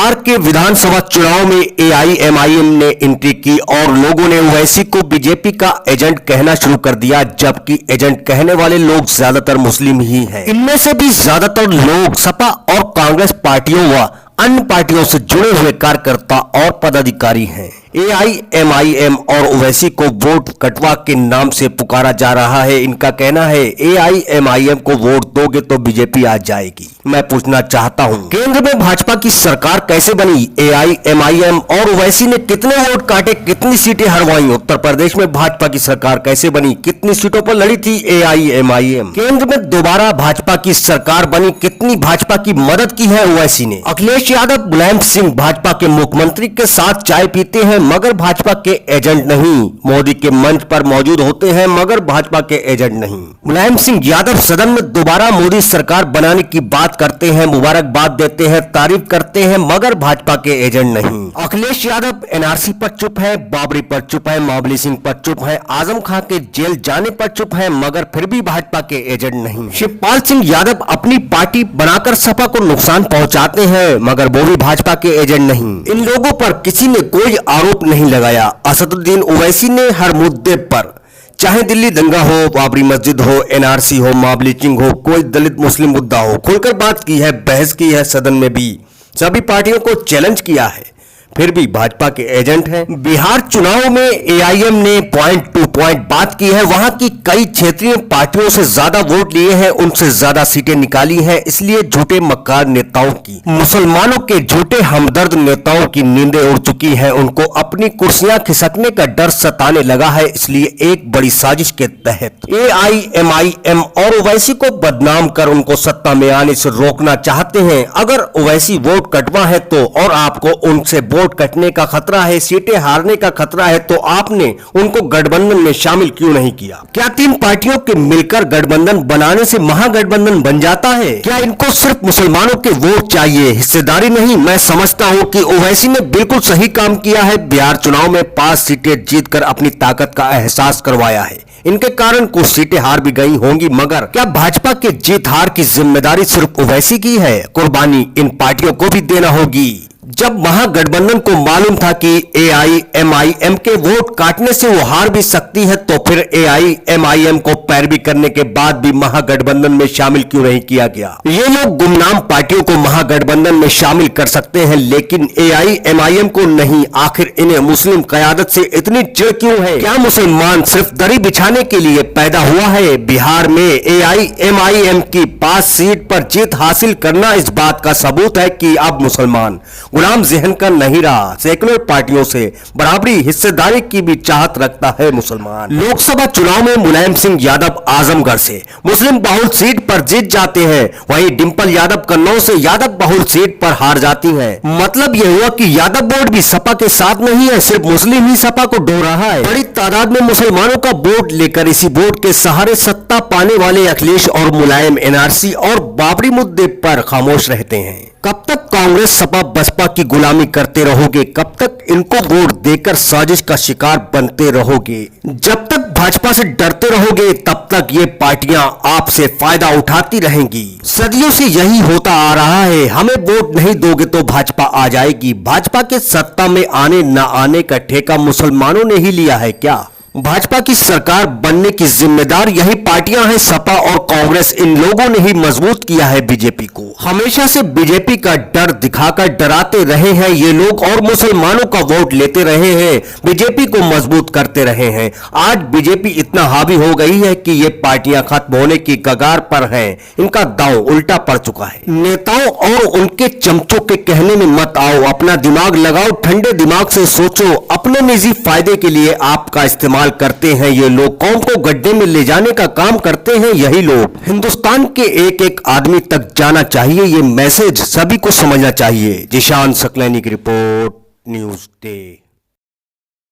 बिहार के विधानसभा चुनाव में एआईएमआईएम ने एंट्री की और लोगों ने ओवैसी को बीजेपी का एजेंट कहना शुरू कर दिया, जबकि एजेंट कहने वाले लोग ज्यादातर मुस्लिम ही हैं। इनमें से भी ज्यादातर लोग सपा और कांग्रेस पार्टियों व अन्य पार्टियों से जुड़े हुए कार्यकर्ता और पदाधिकारी हैं। एआईएमआईएम और ओवैसी को वोट कटवा के नाम से पुकारा जा रहा है। इनका कहना है एआईएमआईएम को वोट दोगे तो बीजेपी आ जाएगी। मैं पूछना चाहता हूं, केंद्र में भाजपा की सरकार कैसे बनी? एआईएमआईएम और ओवैसी ने कितने वोट काटे, कितनी सीटें हरवाई? उत्तर प्रदेश में भाजपा की सरकार कैसे बनी, कितनी सीटों पर लड़ी थी एआईएमआईएम? केंद्र में दोबारा भाजपा की सरकार बनी, कितनी भाजपा की मदद की है ओवैसी ने? अखिलेश यादव मुलायम सिंह भाजपा के मुख्यमंत्री के साथ चाय पीते हैं मगर भाजपा के एजेंट नहीं। मोदी के मंच पर मौजूद होते हैं मगर भाजपा के एजेंट नहीं। मुलायम सिंह यादव सदन में दोबारा मोदी सरकार बनाने की बात करते हैं, मुबारकबाद देते हैं, तारीफ करते हैं मगर भाजपा के एजेंट नहीं। अखिलेश यादव एनआरसी पर चुप है, बाबरी पर चुप है, महाबली सिंह पर चुप है, आजम खां के जेल जाने पर चुप है मगर फिर भी भाजपा के एजेंट नहीं। शिवपाल सिंह यादव अपनी पार्टी बनाकर सपा को नुकसान पहुंचाते हैं मगर वो भी भाजपा के एजेंट नहीं। इन लोगों पर किसी ने कोई आरोप नहीं लगाया। असदुद्दीन ओवैसी ने हर मुद्दे पर, चाहे दिल्ली दंगा हो, बाबरी मस्जिद हो, एनआरसी हो, महाबली सिंह हो, कोई दलित मुस्लिम मुद्दा हो, खुलकर बात की है, बहस की है, सदन में भी सभी पार्टियों को चैलेंज किया है, फिर भी भाजपा के एजेंट हैं। बिहार चुनाव में एआईएम ने पॉइंट टू पॉइंट बात की है। वहां की कई क्षेत्रीय पार्टियों से ज्यादा वोट लिए हैं, उनसे ज्यादा सीटें निकाली हैं, इसलिए झूठे मक्कार नेताओं की, मुसलमानों के झूठे हमदर्द नेताओं की नींदें उड़ चुकी हैं। उनको अपनी कुर्सियां खिसकने का डर सताने लगा है, इसलिए एक बड़ी साजिश के तहत एआईएमआईएम और ओवैसी को बदनाम कर उनको सत्ता में आने से रोकना चाहते हैं। अगर ओवैसी वोट कटवा है तो और आपको उनसे वोट कटने का खतरा है, सीटें हारने का खतरा है, तो आपने उनको गठबंधन में शामिल क्यों नहीं किया? क्या तीन पार्टियों के मिलकर गठबंधन बनाने से महागठबंधन बन जाता है? क्या इनको सिर्फ मुसलमानों के वोट चाहिए, हिस्सेदारी नहीं? मैं समझता हूं कि ओवैसी ने बिल्कुल सही काम किया है। बिहार चुनाव में 5 सीटें जीतकर अपनी ताकत का एहसास करवाया है। इनके कारण कुछ सीटें हार भी गई होंगी मगर क्या भाजपा के जीत हार की जिम्मेदारी सिर्फ ओवैसी की है? कुर्बानी इन पार्टियों को भी देना होगी। जब महागठबंधन को मालूम था कि एआईएमआईएम के वोट काटने से वो हार भी सकती है, तो फिर एआईएमआईएम को पैरवी करने के बाद भी महागठबंधन में शामिल क्यों नहीं किया गया? ये लोग गुमनाम पार्टियों को महागठबंधन में शामिल कर सकते हैं लेकिन एआईएमआईएम को नहीं। आखिर इन्हें मुस्लिम क़यादत से इतनी चिढ़ क्यों है? क्या मुसलमान सिर्फ दरी बिछाने के लिए पैदा हुआ है? बिहार में एआईएमआईएम की 5 सीट पर जीत हासिल करना इस बात का सबूत है कि अब मुसलमान गुलाम जहन का नहीं रहा। सेकुलर पार्टियों से बराबरी हिस्सेदारी की भी चाहत रखता है मुसलमान। लोकसभा चुनाव में मुलायम सिंह यादव आजमगढ़ से मुस्लिम बहुल सीट पर जीत जाते हैं, वहीं डिंपल यादव कन्नौज से यादव बहुल सीट पर हार जाती हैं। मतलब यह हुआ कि यादव वोट भी सपा के साथ नहीं है, सिर्फ मुस्लिम ही सपा को ढो रहा है। बड़ी तादाद में मुसलमानों का वोट लेकर इसी वोट के सहारे सत्ता पाने वाले अखिलेश और मुलायम एनआरसी और बाबरी मुद्दे पर खामोश रहते हैं। कब तक कांग्रेस सपा बसपा की गुलामी करते रहोगे? कब तक इनको वोट देकर साजिश का शिकार बनते रहोगे? जब तक भाजपा से डरते रहोगे तब तक ये पार्टियां आपसे फायदा उठाती रहेंगी। सदियों से यही होता आ रहा है। हमें वोट नहीं दोगे तो भाजपा आ जाएगी। भाजपा के सत्ता में आने न आने का ठेका मुसलमानों ने ही लिया है क्या? भाजपा की सरकार बनने की जिम्मेदार यही पार्टियां हैं, सपा और कांग्रेस। इन लोगों ने ही मजबूत किया है बीजेपी को। हमेशा से बीजेपी का डर दिखाकर डराते रहे हैं ये लोग और मुसलमानों का वोट लेते रहे हैं, बीजेपी को मजबूत करते रहे हैं। आज बीजेपी इतना हावी हो गई है कि ये पार्टियां खत्म होने की कगार पर हैं। इनका दांव उल्टा पड़ चुका है। नेताओं और उनके चमचों के कहने में मत आओ, अपना दिमाग लगाओ, ठंडे दिमाग से सोचो। अपने निजी फायदे के लिए आपका इस्तेमाल करते हैं ये लोग, कौम को गड्ढे में ले जाने का काम करते हैं यही लोग। हिंदुस्तान के एक एक आदमी तक जाना चाहिए ये मैसेज, सभी को समझना चाहिए। जिशान सकलैनी की रिपोर्ट, न्यूज़ डे।